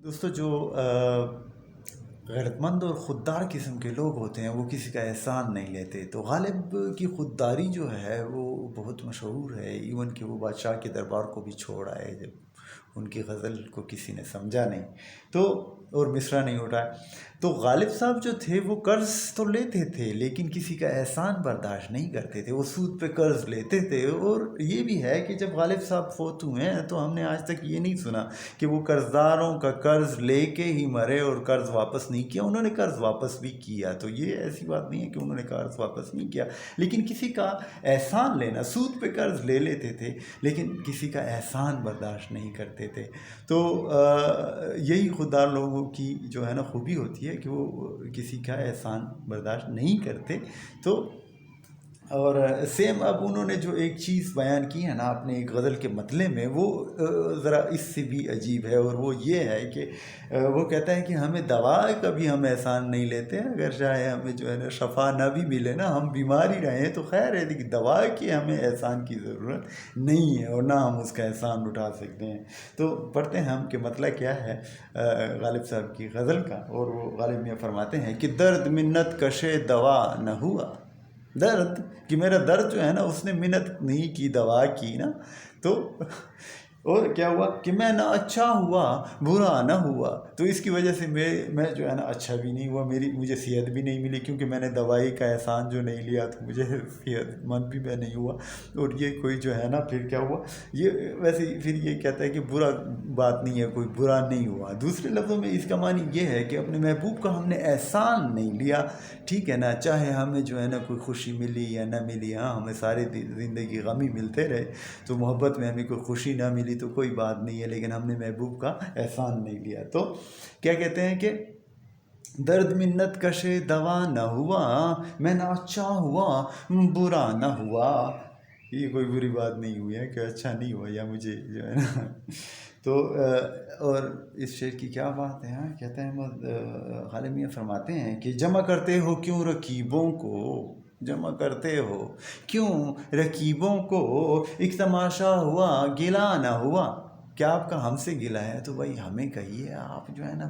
دوستو جو غیرت مند اور خوددار قسم کے لوگ ہوتے ہیں وہ کسی کا احسان نہیں لیتے. تو غالب کی خودداری جو ہے وہ بہت مشہور ہے، ایون کہ وہ بادشاہ کے دربار کو بھی چھوڑ آئے جب ان کی غزل کو کسی نے سمجھا نہیں تو اور مصرع نہیں اٹھایا. تو غالب صاحب جو تھے وہ قرض تو لیتے تھے لیکن کسی کا احسان برداشت نہیں کرتے تھے. وہ سود پہ قرض لیتے تھے. اور یہ بھی ہے کہ جب غالب صاحب فوت ہوئے ہیں تو ہم نے آج تک یہ نہیں سنا کہ وہ قرض داروں کا قرض لے کے ہی مرے اور قرض واپس نہیں کیا. انہوں نے قرض واپس بھی کیا، تو یہ ایسی بات نہیں ہے کہ انہوں نے قرض واپس نہیں کیا. لیکن کسی کا احسان لینا، سود پہ قرض لے لیتے تھے لیکن کسی کا احسان برداشت نہیں کرتے تھے. تو یہی خوددار لوگوں کی جو ہے نا خوبی ہوتی ہے کہ وہ کسی کا احسان برداشت نہیں کرتے. تو اور سیم اب انہوں نے جو ایک چیز بیان کی ہے نا اپنے ایک غزل کے مطلع میں، وہ ذرا اس سے بھی عجیب ہے. اور وہ یہ ہے کہ وہ کہتا ہے کہ ہمیں دوا کا بھی ہم احسان نہیں لیتے. اگر چاہے ہمیں جو ہے نا شفا نہ بھی ملے نا، ہم بیمار ہی رہیں تو خیر ہے، لیکن دوا کی ہمیں احسان کی ضرورت نہیں ہے اور نہ ہم اس کا احسان اٹھا سکتے ہیں. تو پڑھتے ہیں ہم کہ مطلب کیا ہے غالب صاحب کی غزل کا. اور وہ غالب میاں فرماتے ہیں کہ درد منت کشے دوا نہ ہوا. درد کہ میرا درد جو ہے نا اس نے منت نہیں کی، دوا کی نا. تو اور کیا ہوا کہ میں نہ اچھا ہوا برا نہ ہوا. تو اس کی وجہ سے میں جو ہے نا اچھا بھی نہیں ہوا، مجھے صحت بھی نہیں ملی کیونکہ میں نے دوائی کا احسان جو نہیں لیا تو مجھے صحت مند بھی میں نہیں ہوا. اور یہ کوئی جو ہے نا پھر کیا ہوا، یہ ویسے پھر یہ کہتا ہے کہ برا بات نہیں ہے، کوئی برا نہیں ہوا. دوسرے لفظوں میں اس کا معنی یہ ہے کہ اپنے محبوب کا ہم نے احسان نہیں لیا. ٹھیک ہے نا، چاہے ہمیں جو ہے نا کوئی خوشی ملی یا نہ ملی، ہاں ہمیں سارے زندگی غم ہی ملتے رہے، تو محبت میں ہمیں کوئی خوشی نہ ملی تو کوئی بات نہیں ہے، لیکن ہم نے محبوب کا احسان نہیں لیا. تو کیا کہتے ہیں کہ درد منت کشے دوا نہ ہوا، میں نہ اچھا ہوا برا نہ ہوا. یہ کوئی بری بات نہیں ہوئی ہے کہ اچھا نہیں ہوا یا مجھے جو ہے نا. تو اور اس شعر کی کیا بات ہے. ہاں کہتے ہیں غالب میاں فرماتے ہیں کہ جمع کرتے ہو کیوں رکیبوں کو، جمع کرتے ہو کیوں رکیبوں کو، ایک تماشا ہوا گلا نہ ہوا. کیا آپ کا ہم سے گلا ہے تو بھائی ہمیں کہیے. آپ جو ہے نا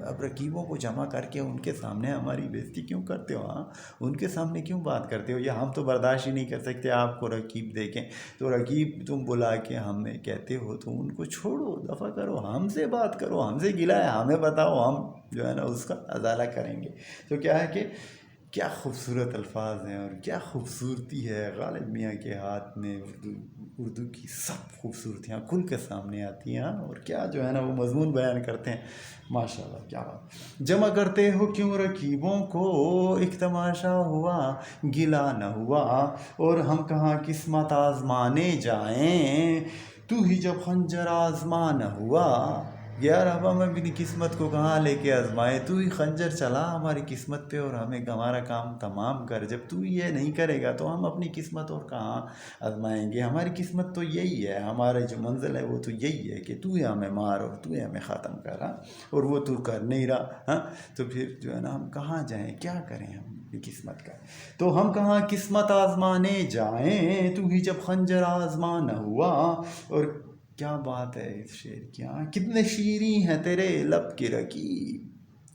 اب رکیبوں کو جمع کر کے ان کے سامنے ہماری بےزتی کیوں کرتے ہو؟ ہاں ان کے سامنے کیوں بات کرتے ہو؟ یا ہم تو برداشت ہی نہیں کر سکتے آپ کو رکیب دیکھیں. تو رکیب تم بلا کے ہمیں کہتے ہو تو ان کو چھوڑو، دفع کرو، ہم سے بات کرو. ہم سے گلا ہے ہمیں بتاؤ، ہم جو ہے نا اس کا ازالہ کریں گے. تو کیا ہے کہ کیا خوبصورت الفاظ ہیں اور کیا خوبصورتی ہے غالب میاں کے ہاتھ میں. اردو کی سب خوبصورتیاں کھل کے سامنے آتی ہیں. اور کیا جو ہے نا وہ مضمون بیان کرتے ہیں، ماشاء اللہ کیا بات. جمع کرتے ہو کیوں رکیبوں کو، ایک تماشا ہوا گلا نہ ہوا. اور ہم کہاں قسمت آزمانے جائیں، تو ہی جب خنجر آزما نہ ہوا. یار اب ہم اپنی قسمت کو کہاں لے کے آزمائے، تو ہی خنجر چلا ہماری قسمت پہ اور ہمیں ہمارا کام تمام کر. جب تو یہ نہیں کرے گا تو ہم اپنی قسمت اور کہاں آزمائیں گے. ہماری قسمت تو یہی ہے، ہمارا جو منزل ہے وہ تو یہی ہے کہ تو ہی ہمیں مار اور تو ہی ہمیں ختم کر. اور وہ تو کر نہیں رہا. ہاں تو پھر جو ہے نا ہم کہاں جائیں، کیا کریں ہم اپنی قسمت کا. تو ہم کہاں قسمت آزمانے جائیں، تو ہی جب خنجر آزما نہ ہوا. اور کیا بات ہے اس شعر کی. ہاں کتنے شیریں ہیں تیرے لب کے رکیب،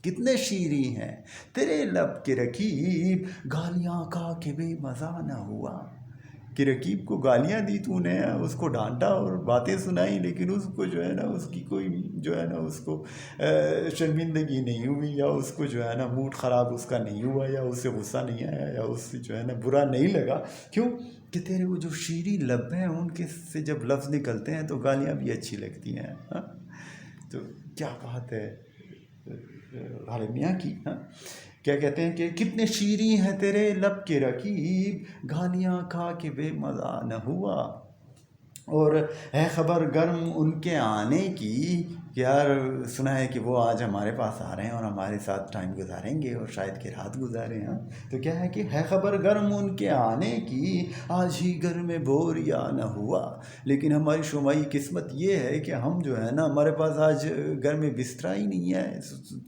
کتنے شیریں ہیں تیرے لب کے رکیب، گالیاں کھا کے بے مزہ نہ ہوا. کہ رکیب کو گالیاں دی تو نے، اس کو ڈانٹا اور باتیں سنائی، لیکن اس کو جو ہے نا اس کی کوئی جو ہے نا اس کو شرمندگی نہیں ہوئی، یا اس کو جو ہے نا موڈ خراب اس کا نہیں ہوا، یا اس سے غصہ نہیں آیا، یا اس سے جو ہے نا برا نہیں لگا. کیوں کہ تیرے وہ جو شیریں لب ہیں ان کے سے جب لفظ نکلتے ہیں تو گالیاں بھی اچھی لگتی ہیں. تو کیا بات ہے غالب میاں کی. ہاں کیا کہتے ہیں کہ کتنے شیریں ہیں تیرے لب کے رکیب، گالیاں کھا کے بے مزہ نہ ہوا. اور ہے خبر گرم ان کے آنے کی، یار سنا ہے کہ وہ آج ہمارے پاس آ رہے ہیں اور ہمارے ساتھ ٹائم گزاریں گے اور شاید کہ رات گزاریں. ہاں تو کیا ہے کہ ہے خبر گرم ان کے آنے کی، آج ہی گھر میں بوریا نہ ہوا. لیکن ہماری شمائی قسمت یہ ہے کہ ہم جو ہے نا ہمارے پاس آج گھر میں بستر ہی نہیں ہے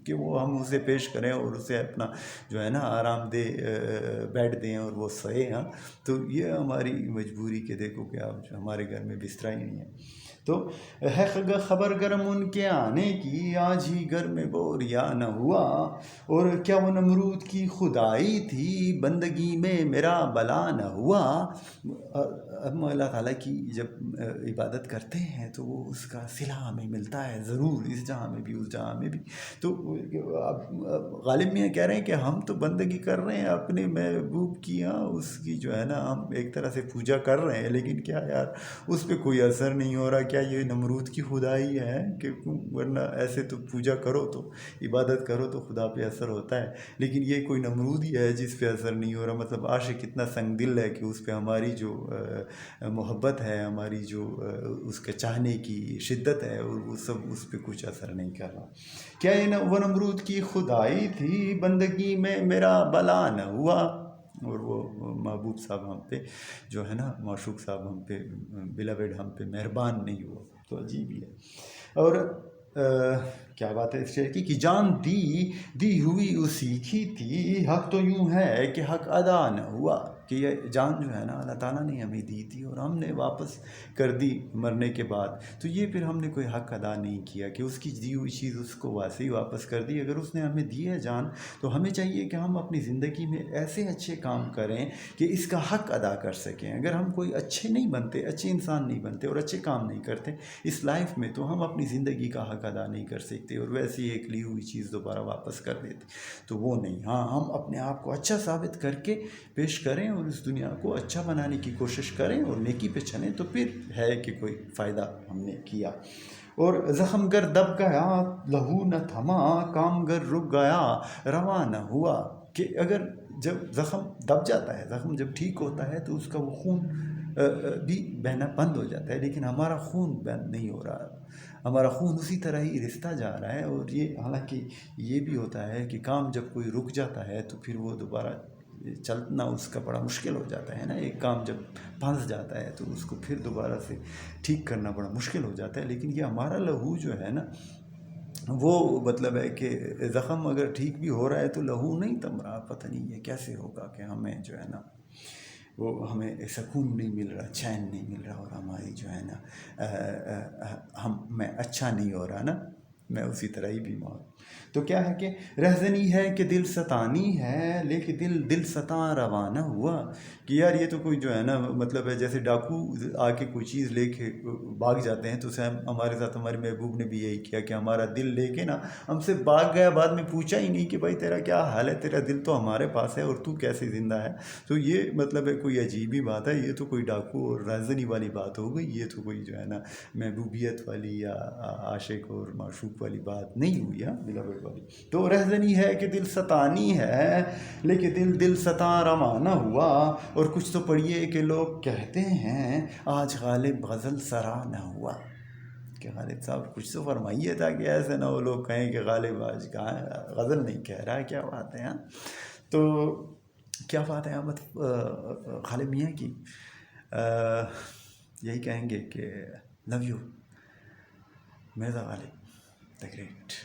کہ وہ ہم اسے پیش کریں اور اسے اپنا جو ہے نا آرام دہ بیڈ دیں اور وہ سوئے. ہاں تو یہ ہماری مجبوری کہ دیکھو کہ اب ہمارے گھر میں بستر ہی نہیں ہے. تو ہے خبر گرم ان کے آنے کی، آج ہی گھر میں بوریا نہ ہوا، اور کیا وہ نمرود کی خدائی تھی، بندگی میں میرا بلا نہ ہوا۔ ہم اللہ تعالیٰ کی جب عبادت کرتے ہیں تو وہ اس کا صلہ ہمیں ملتا ہے ضرور، اس جہاں میں بھی اس جہاں میں بھی۔ تو غالب میاں کہہ رہے ہیں کہ ہم تو بندگی کر رہے ہیں اپنے محبوب کی، ہاں اس کی جو ہے نا ہم ایک طرح سے پوجا کر رہے ہیں، لیکن کیا یار اس پہ کوئی اثر نہیں ہو رہا۔ کیا یہ نمرود کی خدائی ہے کہ ورنہ ایسے تو پوجا کرو تو عبادت کرو تو خدا پہ اثر ہوتا ہے، لیکن یہ کوئی نمرود ہی ہے جس پہ اثر نہیں ہو رہا۔ مطلب عاشق اتنا سنگ دل ہے کہ اس پہ ہماری جو محبت ہے، ہماری جو اس کے چاہنے کی شدت ہے، اور وہ سب اس پہ کچھ اثر نہیں کر رہا۔ کیا یہ وہ نمرود کی خدائی تھی، بندگی میں میرا بلا نہ ہوا، اور وہ محبوب صاحب ہم پہ جو ہے نا، معشوق صاحب ہم پہ، بلاوڈ ہم پہ مہربان نہیں ہوا۔ تو عجیب ہی ہے۔ اور کیا بات ہے اس شعر کی کہ جان دی ہوئی اسی کی تھی، حق تو یوں ہے کہ حق ادا نہ ہوا، کہ یہ جان جو ہے نا اللہ تعالیٰ نے ہمیں دی تھی اور ہم نے واپس کر دی مرنے کے بعد، تو یہ پھر ہم نے کوئی حق ادا نہیں کیا کہ اس کی دی ہوئی چیز اس کو ویسے ہی واپس کر دی۔ اگر اس نے ہمیں دی ہے جان تو ہمیں چاہیے کہ ہم اپنی زندگی میں ایسے اچھے کام کریں کہ اس کا حق ادا کر سکیں۔ اگر ہم کوئی اچھے نہیں بنتے، اچھے انسان نہیں بنتے اور اچھے کام نہیں کرتے اس لائف میں، تو ہم اپنی زندگی کا حق ادا نہیں کر سکتے اور ویسے ہی ایک لی ہوئی چیز دوبارہ واپس کر دیتے، تو وہ نہیں۔ ہاں ہم اپنے آپ کو اچھا ثابت کر کے پیش کریں اور اس دنیا کو اچھا بنانے کی کوشش کریں اور نیکی پہ چلیں، تو پھر ہے کہ کوئی فائدہ ہم نے کیا۔ اور زخم گر دب گیا لہو نہ تھما، کام گر رک گیا رواں نہ ہوا، کہ اگر جب زخم دب جاتا ہے، زخم جب ٹھیک ہوتا ہے تو اس کا وہ خون بھی بہنا بند ہو جاتا ہے، لیکن ہمارا خون بند نہیں ہو رہا، ہمارا خون اسی طرح ہی رستا جا رہا ہے۔ اور یہ حالانکہ یہ بھی ہوتا ہے کہ کام جب کوئی رک جاتا ہے تو پھر وہ دوبارہ چلنا اس کا بڑا مشکل ہو جاتا ہے نا، ایک کام جب پھنس جاتا ہے تو اس کو پھر دوبارہ سے ٹھیک کرنا بڑا مشکل ہو جاتا ہے۔ لیکن یہ ہمارا لہو جو ہے نا، وہ مطلب ہے کہ زخم اگر ٹھیک بھی ہو رہا ہے تو لہو نہیں تم رہا، پتہ نہیں یہ کیسے ہوگا کہ ہمیں جو ہے نا وہ ہمیں سکون نہیں مل رہا، چین نہیں مل رہا، اور ہماری جو ہے نا میں اچھا نہیں ہو رہا نا، میں اسی طرح ہی بیمار ہوں۔ تو کیا ہے کہ رہزنی ہے کہ دل ستانی ہے، لیکن دل ستاں روانہ ہوا، کہ یار یہ تو کوئی جو ہے نا مطلب ہے جیسے ڈاکو آ کے کوئی چیز لے کے بھاگ جاتے ہیں، تو ہمارے ساتھ ہمارے محبوب نے بھی یہی کیا کہ ہمارا دل لے کے نا ہم سے بھاگ گیا، بعد میں پوچھا ہی نہیں کہ بھائی تیرا کیا حال ہے، تیرا دل تو ہمارے پاس ہے اور تو کیسے زندہ ہے۔ تو یہ مطلب ہے کوئی عجیب ہی بات ہے، یہ تو کوئی ڈاکو اور رہزنی والی بات ہو گئی، یہ تو کوئی جو ہے نا محبوبیت والی یا عاشق اور معشوق والی بات نہیں ہوئی، ہاں بلاوڈ والی۔ تو رہزنی ہے کہ دل ستانی ہے، لیکن دل ستاں رواں نہ ہوا، اور کچھ تو پڑھیے کہ لوگ کہتے ہیں آج غالب غزل سرا نہ ہوا، کہ غالب صاحب کچھ تو فرمائیے تاکہ ایسے نہ وہ لوگ کہیں کہ غالب آج کہاں غزل نہیں کہہ رہا ہے، کیا بات ہے۔ ہاں تو کیا بات ہے احمد غالب میاں کی، یہی کہیں گے کہ love you Mirza Ghalib the great۔